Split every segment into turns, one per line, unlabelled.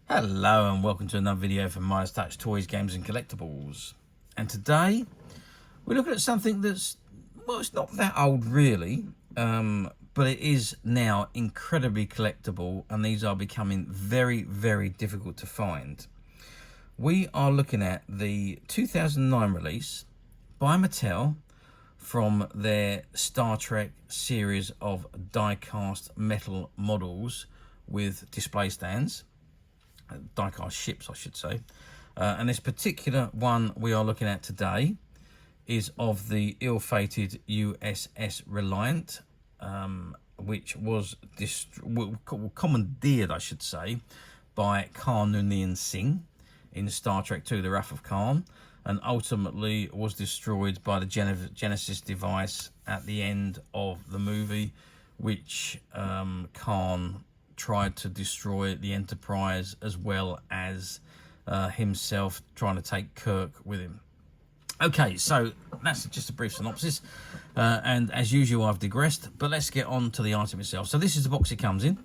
Hello and welcome to another video from Midas Touch Toys, Games and Collectibles. And today we're looking at something that's, well, it's not that old really, but it is now incredibly collectible, and these are becoming very, very difficult to find. We are looking at the 2009 release by Mattel from their Star Trek series of die-cast metal models with display stands. Die-cast ships, I should say. And this particular one we are looking at today is of the ill-fated USS Reliant, which was commandeered, I should say, by Khan Noonien Singh in Star Trek II, The Wrath of Khan, and ultimately was destroyed by the Genesis device at the end of the movie, which Khan tried to destroy the Enterprise, as well as himself trying to take Kirk with him. Okay, so that's just a brief synopsis, and as usual I've digressed, but let's get on to the item itself. So this is the box it comes in,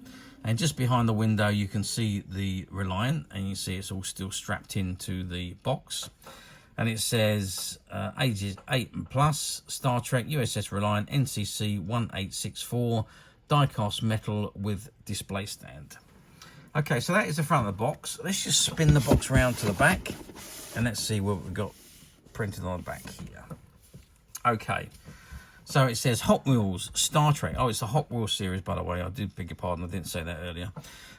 and just behind the window you can see the Reliant, and you see it's all still strapped into the box, and it says ages 8 and plus, Star Trek USS Reliant NCC-1864 die-cast metal with display stand. Okay, so that is the front of the box. Let's just spin the box around to the back and let's see what we've got printed on the back here. Okay, so it says Hot Wheels Star Trek. Oh, it's a Hot Wheels series, by the way. I did beg your pardon, I didn't say that earlier.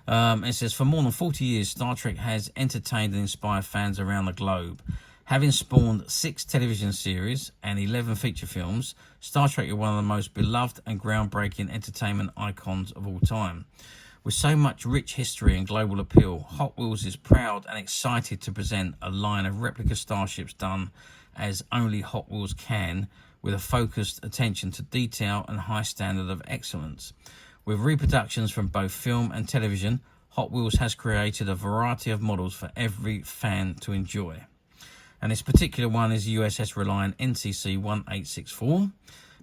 It says, for more than 40 years, Star Trek has entertained and inspired fans around the globe. Having spawned 6 television series and 11 feature films, Star Trek is one of the most beloved and groundbreaking entertainment icons of all time. With so much rich history and global appeal, Hot Wheels is proud and excited to present a line of replica starships done as only Hot Wheels can, with a focused attention to detail and high standard of excellence. With reproductions from both film and television, Hot Wheels has created a variety of models for every fan to enjoy. And this particular one is USS Reliant NCC-1864.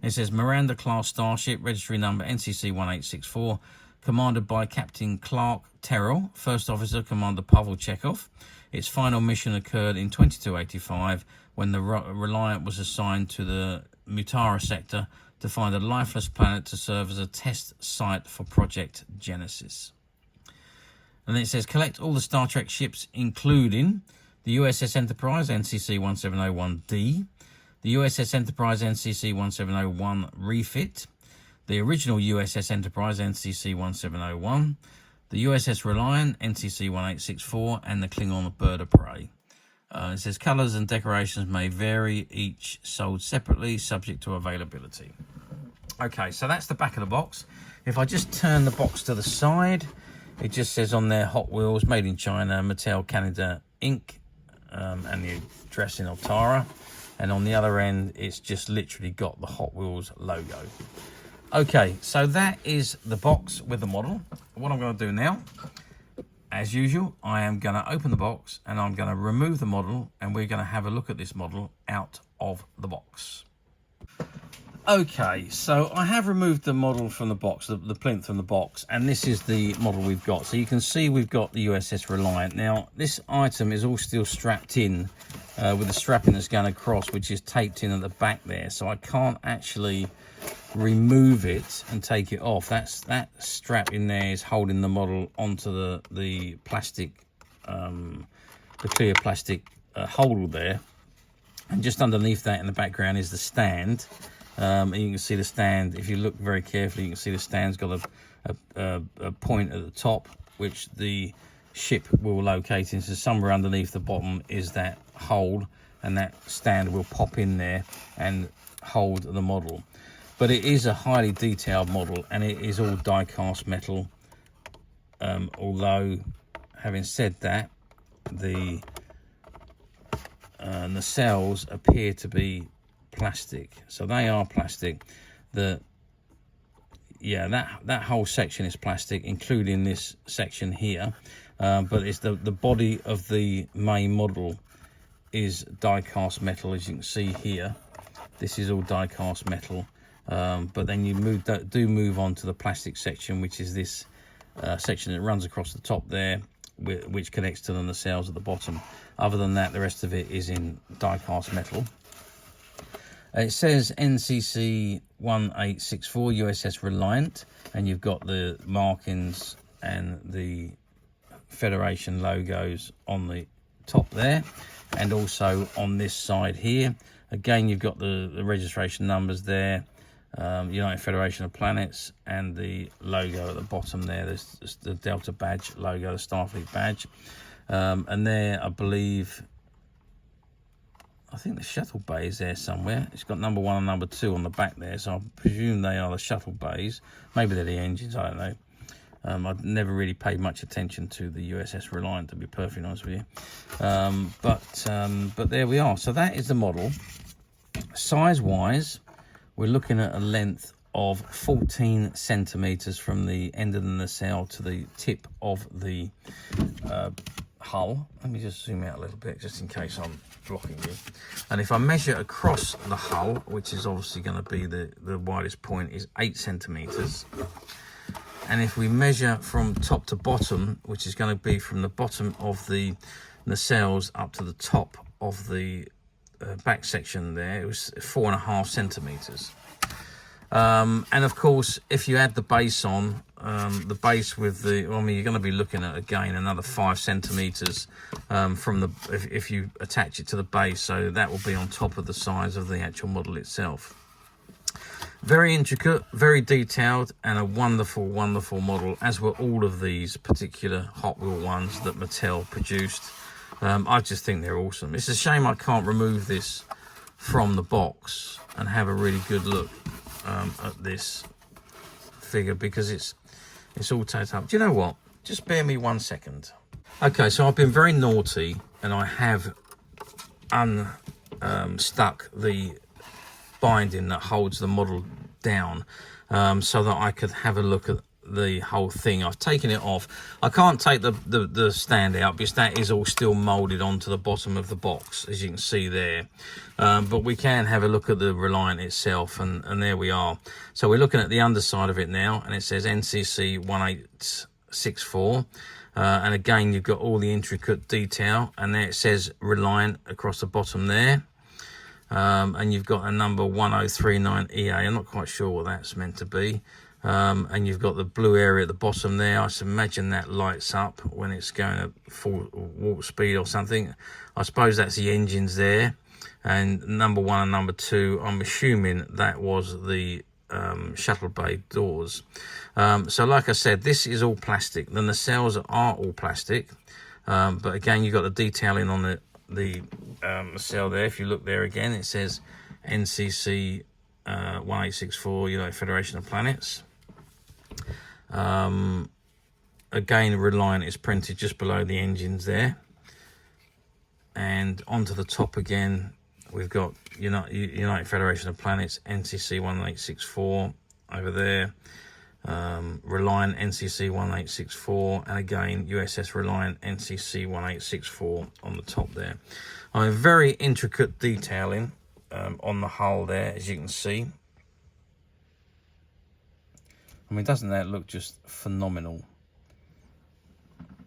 It says Miranda-class starship, registry number NCC-1864, commanded by Captain Clark Terrel, First Officer Commander Pavel Chekov. Its final mission occurred in 2285 when the Reliant was assigned to the Mutara sector to find a lifeless planet to serve as a test site for Project Genesis. And then it says collect all the Star Trek ships, including the USS Enterprise NCC-1701D, the USS Enterprise NCC-1701 refit, the original USS Enterprise NCC-1701, the USS Reliant NCC-1864, and the Klingon Bird of Prey. It says colours and decorations may vary, each sold separately, subject to availability. Okay, so that's the back of the box. If I just turn the box to the side, it just says on there Hot Wheels, made in China, Mattel, Canada, Inc., and the address in Altara, and on the other end it's just literally got the Hot Wheels logo. Okay, so that is the box with the model. What I'm going to do now, as usual, I am going to open the box and I'm going to remove the model, and we're going to have a look at this model out of the box. Okay, so I have removed the model from the box, the plinth from the box, and this is the model we've got. So you can see we've got the USS Reliant. Now, this item is all still strapped in with the strapping that's going across, which is taped in at the back there. So I can't actually remove it and take it off. That strap in there is holding the model onto the plastic, the clear plastic hole there. And just underneath that in the background is the stand. And you can see the stand, if you look very carefully, you can see the stand's got a point at the top, which the ship will locate into. Somewhere underneath the bottom is that hole, and that stand will pop in there and hold the model. But it is a highly detailed model, and it is all die-cast metal. Although, having said that, the nacelles appear to be plastic, so they are plastic. That whole section is plastic, including this section here, but it's the body of the main model is die-cast metal, as you can see here. This is all die-cast metal, but then you move on to the plastic section, which is this section that runs across the top there, which connects to the nacelles at the bottom. Other than that, the rest of it is in die-cast metal. It says NCC-1864 USS Reliant, and you've got the markings and the Federation logos on the top there, and also on this side here. Again, you've got the registration numbers there, United Federation of Planets, and the logo at the bottom there. There's the Delta badge logo, the Starfleet badge, and there, I think the shuttle bay is there somewhere. It's got number 1 and number 2 on the back there, so I presume they are the shuttle bays. Maybe they're the engines, I don't know. I've never really paid much attention to the USS Reliant, to be perfectly honest with you. But there we are. So that is the model. Size-wise, we're looking at a length of 14 centimeters from the end of the nacelle to the tip of the hull. Let me just zoom out a little bit, just in case I'm blocking you. And if I measure across the hull, which is obviously going to be the widest point, is 8 centimeters. And if we measure from top to bottom, which is going to be from the bottom of the nacelles up to the top of the back section there, it was 4.5 centimeters. And of course, if you add the base on, the base with the, I mean, you're going to be looking at, again, another 5 centimeters from the, if you attach it to the base, so that will be on top of the size of the actual model itself. Very intricate, very detailed, and a wonderful, wonderful model, as were all of these particular Hot Wheel ones that Mattel produced. I just think they're awesome. It's a shame I can't remove this from the box and have a really good look at this figure, because it's all taped up. Do you know what? Just bear me 1 second. Okay, so I've been very naughty, and I have unstuck the binding that holds the model down, so that I could have a look at the whole thing. I've taken it off. I can't take the stand out because that is all still molded onto the bottom of the box, as you can see there. But we can have a look at the Reliant itself, and there we are. So we're looking at the underside of it now, and it says NCC-1864. And again, you've got all the intricate detail, and there it says Reliant across the bottom there. And you've got a number 1039EA. I'm not quite sure what that's meant to be. And you've got the blue area at the bottom there. I imagine that lights up when it's going at full warp speed or something. I suppose that's the engines there. And number 1 and number 2, I'm assuming that was the shuttle bay doors. So like I said, this is all plastic. The nacelles are all plastic. But again, you've got the detailing on the nacelle there. If you look there again, it says NCC-1864 United Federation of Planets. Again, Reliant is printed just below the engines there, and onto the top again we've got United Federation of Planets NCC-1864 over there, Reliant NCC-1864, and again USS Reliant NCC-1864 on the top there. I mean, very intricate detailing on the hull there, as you can see. I mean, doesn't that look just phenomenal?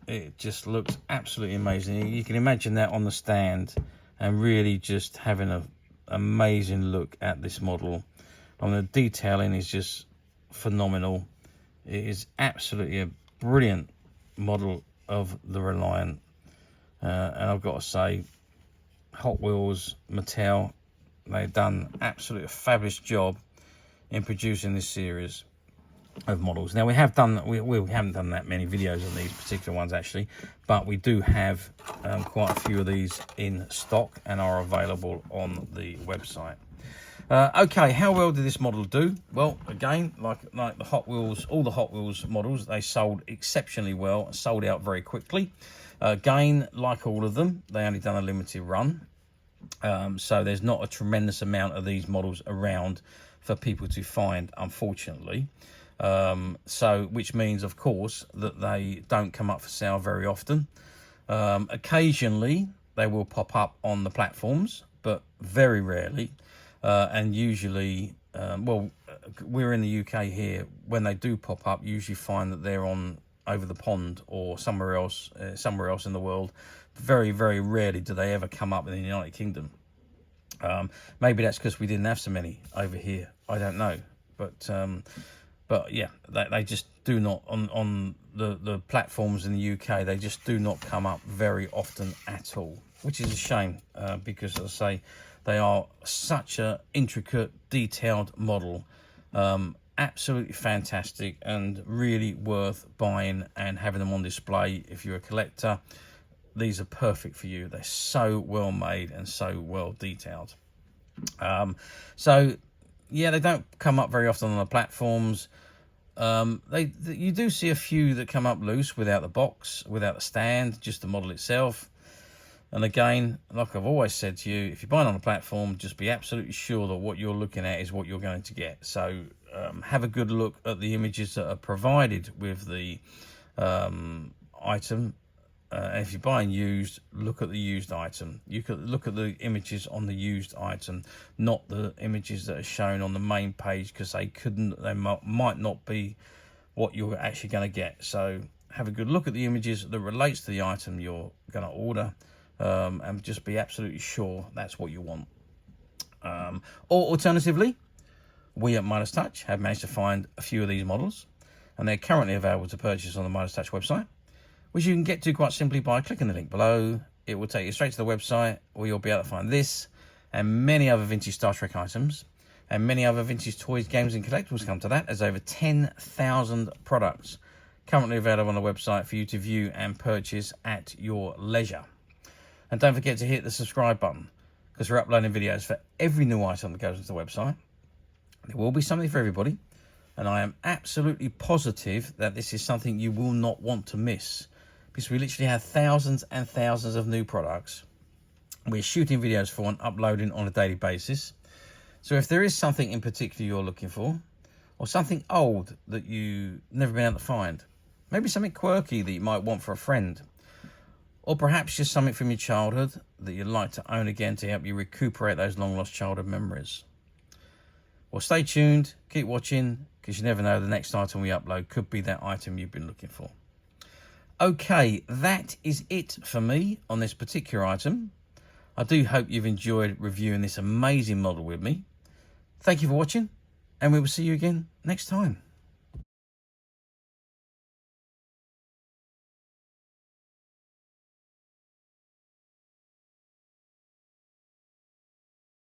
It just looks absolutely amazing. You can imagine that on the stand and really just having an amazing look at this model. I mean, the detailing is just phenomenal. It is absolutely a brilliant model of the Reliant. And I've got to say, Hot Wheels, Mattel, they've done absolutely a fabulous job in producing this series of models. Now we haven't done that many videos on these particular ones actually, but we do have quite a few of these in stock and are available on the website. Okay, how well did this model do? Well, again, like the Hot Wheels, all the Hot Wheels models, they sold exceptionally well, sold out very quickly. Again, like all of them, they only done a limited run, so there's not a tremendous amount of these models around for people to find, unfortunately. So which means, of course, that they don't come up for sale very often. Occasionally they will pop up on the platforms, but very rarely. And usually, well, we're in the UK here. When they do pop up, you usually find that they're on over the pond or somewhere else in the world. Very, very rarely do they ever come up in the United Kingdom. Maybe that's because we didn't have so many over here. I don't know, but yeah, they just do not on the platforms in the UK. They just do not come up very often at all, which is a shame, because, as I say, they are such a intricate, detailed model. Absolutely fantastic and really worth buying and having them on display if you're a collector. These are perfect for you. They're so well made and so well detailed. So yeah, they don't come up very often on the platforms. You do see a few that come up loose without the box, without the stand, just the model itself. And again, like I've always said to you, if you're buying on a platform, just be absolutely sure that what you're looking at is what you're going to get. So have a good look at the images that are provided with the item. And if you're buying used, look at the used item. You could look at the images on the used item, not the images that are shown on the main page, because they might not be what you're actually going to get. So have a good look at the images that relates to the item you're going to order. And just be absolutely sure that's what you want. Or alternatively, we at Midas Touch have managed to find a few of these models, and they're currently available to purchase on the Midas Touch website, which you can get to quite simply by clicking the link below. It will take you straight to the website, where you'll be able to find this and many other vintage Star Trek items, and many other vintage toys, games and collectibles come to that, as over 10,000 products currently available on the website for you to view and purchase at your leisure. And don't forget to hit the subscribe button, because we're uploading videos for every new item that goes into the website. There will be something for everybody, and I am absolutely positive that this is something you will not want to miss, because we literally have thousands and thousands of new products we're shooting videos for and uploading on a daily basis. So if there is something in particular you're looking for, or something old that you've never been able to find, maybe something quirky that you might want for a friend, or perhaps just something from your childhood that you'd like to own again to help you recuperate those long-lost childhood memories. Well, stay tuned, keep watching, because you never know, the next item we upload could be that item you've been looking for. Okay, that is it for me on this particular item. I do hope you've enjoyed reviewing this amazing model with me. Thank you for watching, and we will see you again next time.